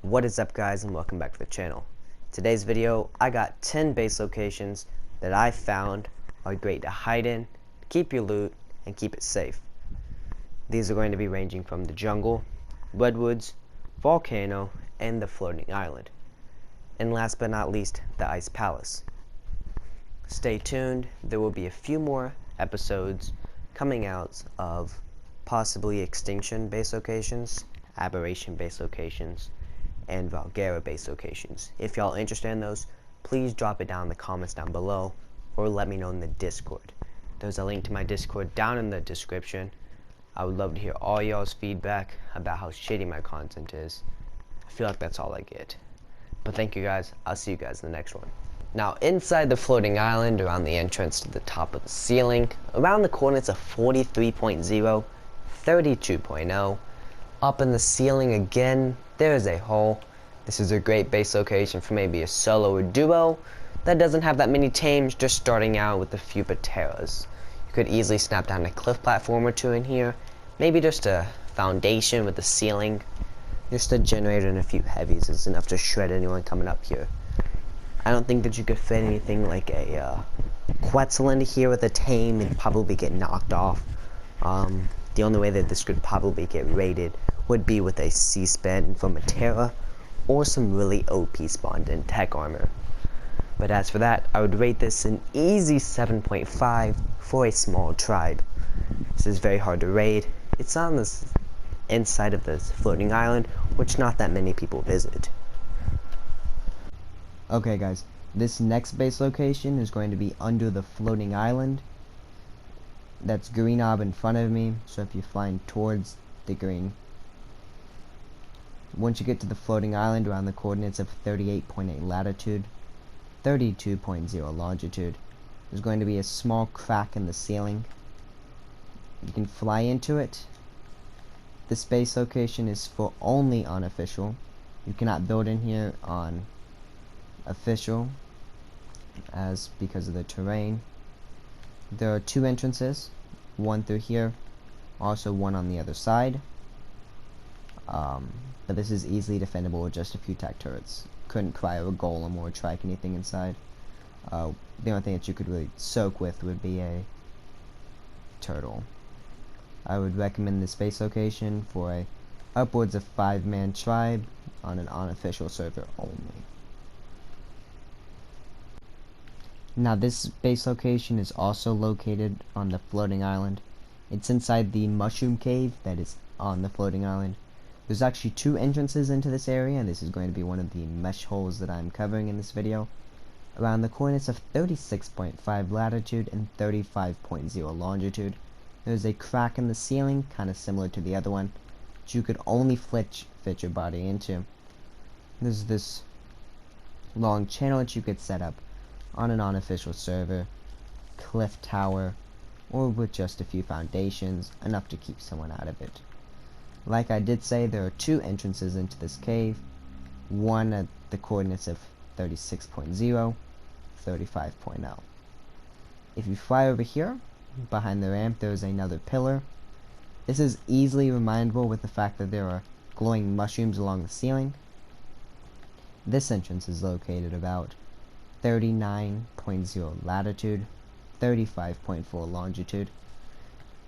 What is up, guys, and welcome back to the channel. Today's video, I got 10 base locations that I found are great to hide in, keep your loot, and keep it safe. These are going to be ranging from the jungle, redwoods, volcano, and the floating island. And last but not least, the ice palace. Stay tuned, there will be a few more episodes coming out of possibly extinction base locations, aberration base locations, and Valguera base locations. If y'all interested in those, please drop it down in the comments down below or let me know in the Discord. There's a link to my Discord down in the description. I would love to hear all y'all's feedback about how shitty my content is. I feel like that's all I get. But thank you guys. I'll see you guys in the next one. Now, inside the floating island, around the entrance to the top of the ceiling, around the coordinates of 43.0, 32.0, up in the ceiling again, there is a hole. This is a great base location for maybe a solo or duo that doesn't have that many tames, just starting out with a few pateras. You could easily snap down a cliff platform or two in here, maybe just a foundation with a ceiling. Just a generator and a few heavies is enough to shred anyone coming up here. I don't think that you could fit anything like a Quetzal into here with a tame and probably get knocked off. The only way that this could probably get raided would be with a C-Spin from a Terra or some really OP spawned in tech armor. But as for that, I would rate this an easy 7.5 for a small tribe. This is very hard to raid. It's on this inside of this floating island, which not that many people visit. Okay guys, this next base location is going to be under the floating island. That's green orb in front of me, so if you're flying towards the green. Once you get to the floating island around the coordinates of 38.8 latitude, 32.0 longitude, there's going to be a small crack in the ceiling. You can fly into it. This base location is for only unofficial. You cannot build in here on official, as because of the terrain. There are two entrances, one through here, also one on the other side. But this is easily defendable with just a few tech turrets. Couldn't cryo a golem or trike anything inside. The only thing that you could really soak with would be a turtle. I would recommend this base location for a upwards of 5-man tribe on an unofficial server only. Now this base location is also located on the floating island. It's inside the mushroom cave that is on the floating island. There's actually two entrances into this area, and this is going to be one of the mesh holes that I'm covering in this video. Around the coordinates of 36.5 latitude and 35.0 longitude, there's a crack in the ceiling, kind of similar to the other one, that you could only fit your body into. There's this long channel that you could set up on an unofficial server, cliff tower, or with just a few foundations, enough to keep someone out of it. Like I did say, there are two entrances into this cave, one at the coordinates of 36.0, 35.0. If you fly over here, behind the ramp there is another pillar. This is easily remindable with the fact that there are glowing mushrooms along the ceiling. This entrance is located about 39.0 latitude, 35.4 longitude.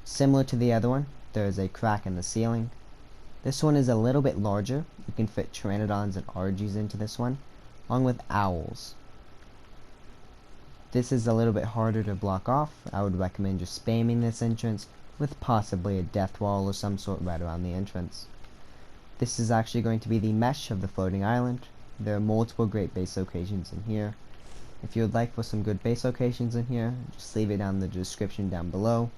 Similar to the other one, there is a crack in the ceiling. This one is a little bit larger. You can fit pteranodons and RGs into this one, along with owls. This is a little bit harder to block off. I would recommend just spamming this entrance with possibly a death wall or some sort right around the entrance. This is actually going to be the mesh of the floating island. There are multiple great base locations in here. If you would like for some good base locations in here, just leave it down in the description down below.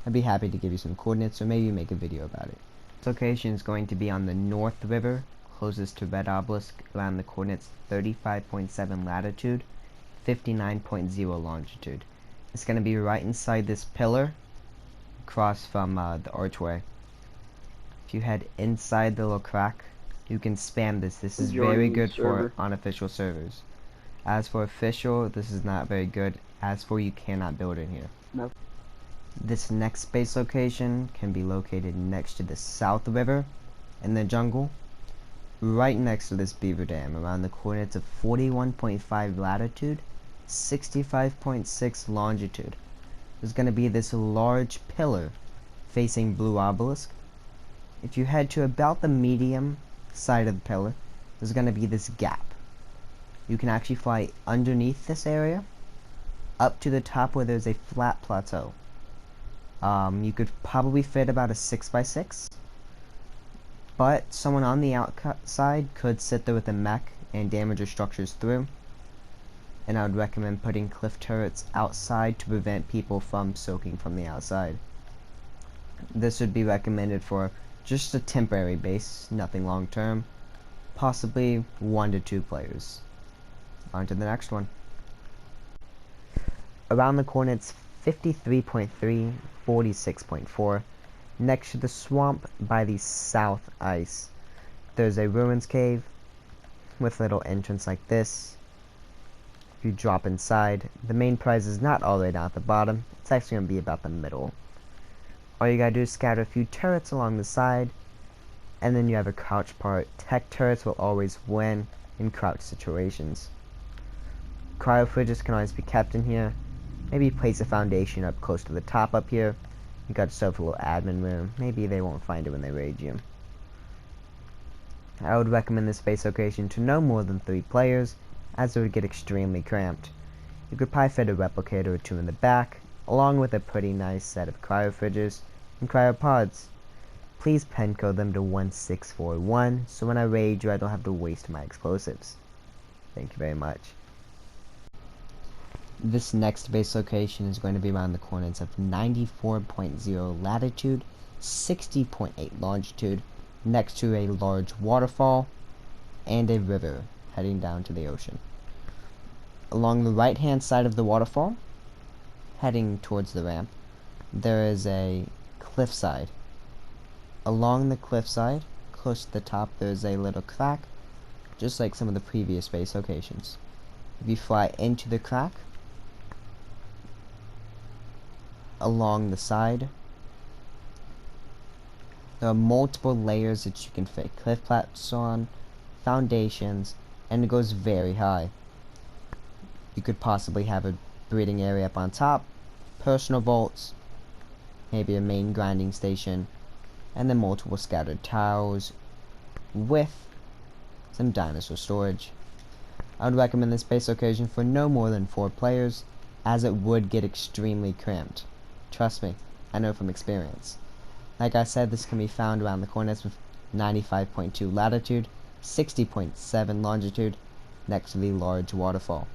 I'd be happy to give you some coordinates or maybe make a video about it. This location is going to be on the North River, closest to Red Obelisk, around the coordinates 35.7 latitude, 59.0 longitude. It's going to be right inside this pillar, across from the archway. If you head inside the little crack, you can spam this. This is very good for unofficial servers. As for official, this is not very good. As for, you cannot build in here. No. This next base location can be located next to the South River in the jungle. right next to this beaver dam around the coordinates of 41.5 latitude, 65.6 longitude. There's going to be this large pillar facing Blue Obelisk. If you head to about the medium side of the pillar, there's going to be this gap. You can actually fly underneath this area up to the top where there's a flat plateau. You could probably fit about a 6x6, but someone on the outside could sit there with a mech and damage your structures through, and I would recommend putting cliff turrets outside to prevent people from soaking from the outside. This would be recommended for just a temporary base, nothing long term, possibly 1 to 2 players. On to the next one. Around the coordinates 53.3, 46.4, next to the swamp by the south ice, there's a ruins cave with a little entrance like this. If you drop inside, the main prize is not all the way down at the bottom, it's actually going to be about the middle. All you gotta do is scatter a few turrets along the side, and then you have a crouch part. Tech turrets will always win in crouch situations. Cryo fridges can always be kept in here. Maybe place a foundation up close to the top up here. You got yourself a little admin room. Maybe they won't find it when they raid you. I would recommend this base location to no more than 3 players, as it would get extremely cramped. You could probably fit a replicator or 2 in the back, along with a pretty nice set of cryo fridges and cryopods. Please pen code them to 1641 so when I raid you I don't have to waste my explosives. Thank you very much. This next base location is going to be around the coordinates of 94.0 latitude, 60.8 longitude, next to a large waterfall and a river heading down to the ocean. Along the right hand side of the waterfall, heading towards the ramp, there is a cliffside. Along the cliffside, close to the top, there's a little crack, just like some of the previous base locations. If you fly into the crack, along the side, there are multiple layers that you can fit cliff platforms on, foundations, and it goes very high. You could possibly have a breeding area up on top, personal vaults, maybe a main grinding station, and then multiple scattered towers with some dinosaur storage. I would recommend this base location for no more than 4 players, as it would get extremely cramped. Trust me, I know from experience. Like I said, this can be found around the coordinates with 95.2 latitude, 60.7 longitude, next to the large waterfall.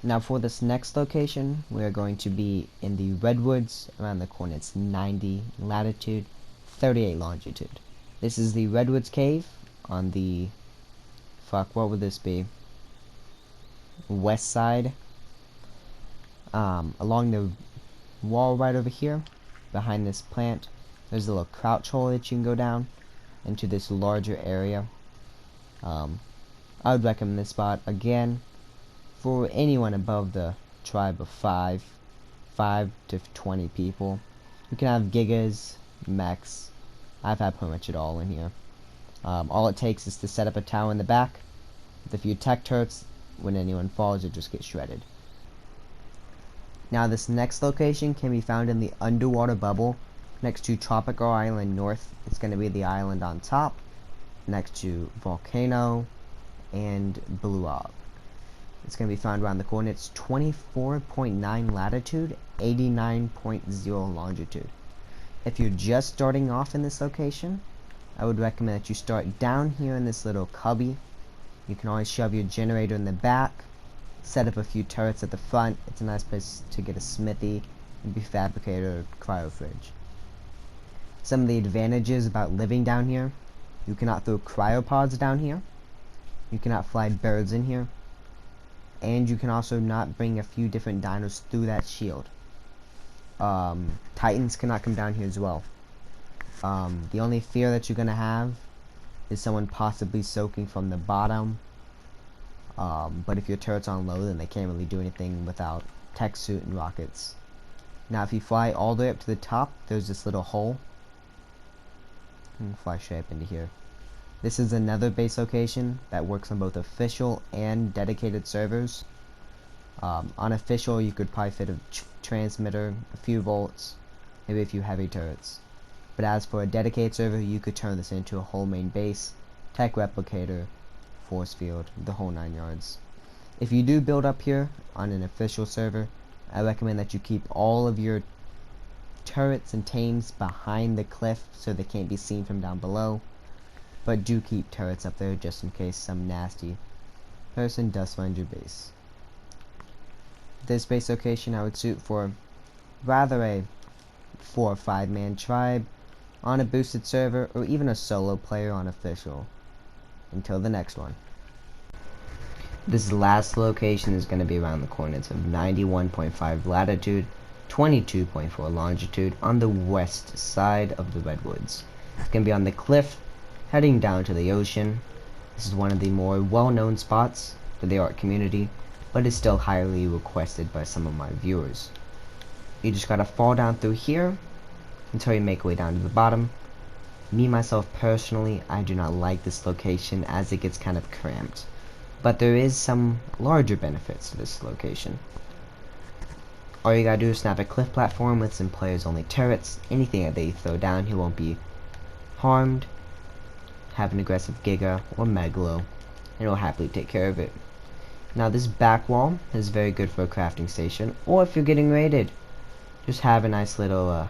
Now for this next location, we are going to be in the redwoods around the coordinates 90 latitude, 38 longitude. This is the redwoods cave on the, what would this be? West side. Along the wall right over here, behind this plant, there's a little crouch hole that you can go down into this larger area. I would recommend this spot again for anyone above the tribe of 5 to 20 people. You can have gigas, mechs. I've had pretty much it all in here. All it takes is to set up a tower in the back with a few tech turrets. When anyone falls, it just gets shredded. Now this next location can be found in the underwater bubble next to Tropical Island North. It's going to be the island on top next to Volcano and Blue Ob. It's going to be found around the coordinates 24.9 latitude, 89.0 longitude. If you're just starting off in this location, I would recommend that you start down here in this little cubby. You can always shove your generator in the back, set up a few turrets at the front. It's a nice place to get a smithy, maybe fabricator, or cryo fridge. Some of the advantages about living down here: you cannot throw cryopods down here, you cannot fly birds in here, and you can also not bring a few different dinos through that shield. Titans cannot come down here as well. The only fear that you're gonna have is someone possibly soaking from the bottom. But if your turret's on low, then they can't really do anything without tech suit and rockets. Now if you fly all the way up to the top, there's this little hole. You can fly straight up into here. This is another base location that works on both official and dedicated servers. On official, you could probably fit a transmitter, a few volts, maybe a few heavy turrets. But as for a dedicated server, you could turn this into a whole main base, tech replicator, force field, the whole 9 yards. If you do build up here on an official server, I recommend that you keep all of your turrets and tames behind the cliff so they can't be seen from down below. But do keep turrets up there just in case some nasty person does find your base. This base location I would suit for rather a 4 or 5 man tribe on a boosted server, or even a solo player on official. Until the next one. This last location is going to be around the coordinates of 91.5 latitude, 22.4 longitude on the west side of the redwoods. It's going to be on the cliff heading down to the ocean. This is one of the more well-known spots for the art community, but is still highly requested by some of my viewers. You just gotta fall down through here until you make your way down to the bottom. Me, myself, personally, I do not like this location as it gets kind of cramped. But there is some larger benefits to this location. All you gotta do is snap a cliff platform with some players only turrets. Anything that they throw down here won't be harmed. Have an aggressive Giga or Megalo, and it'll happily take care of it. Now this back wall is very good for a crafting station, or if you're getting raided, just have a nice little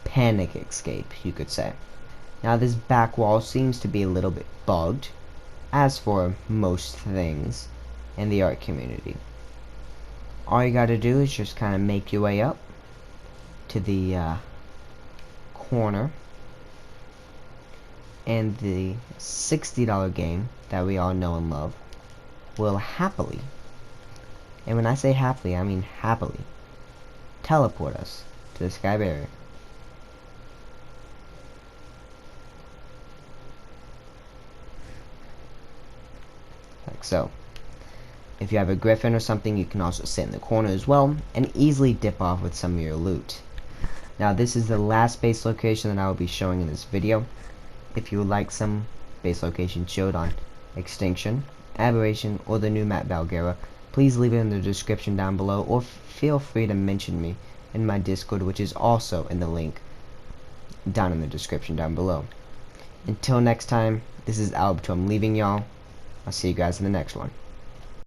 panic escape, you could say. Now this back wall seems to be a little bit bugged, as for most things in the art community. All you gotta do is just kind of make your way up to the corner, and the $60 game that we all know and love will happily, and when I say happily, I mean happily, teleport us to the sky barrier. Like so. If you have a griffin or something, you can also sit in the corner as well and easily dip off with some of your loot. Now this is the last base location that I will be showing in this video. If you would like some base location showed on Extinction, Aberration, or the new map Valguera, please leave it in the description down below, or feel free to mention me in my Discord, which is also in the link down in the description down below. Until next time, this is Alberto. I'm leaving y'all. I'll see you guys in the next one.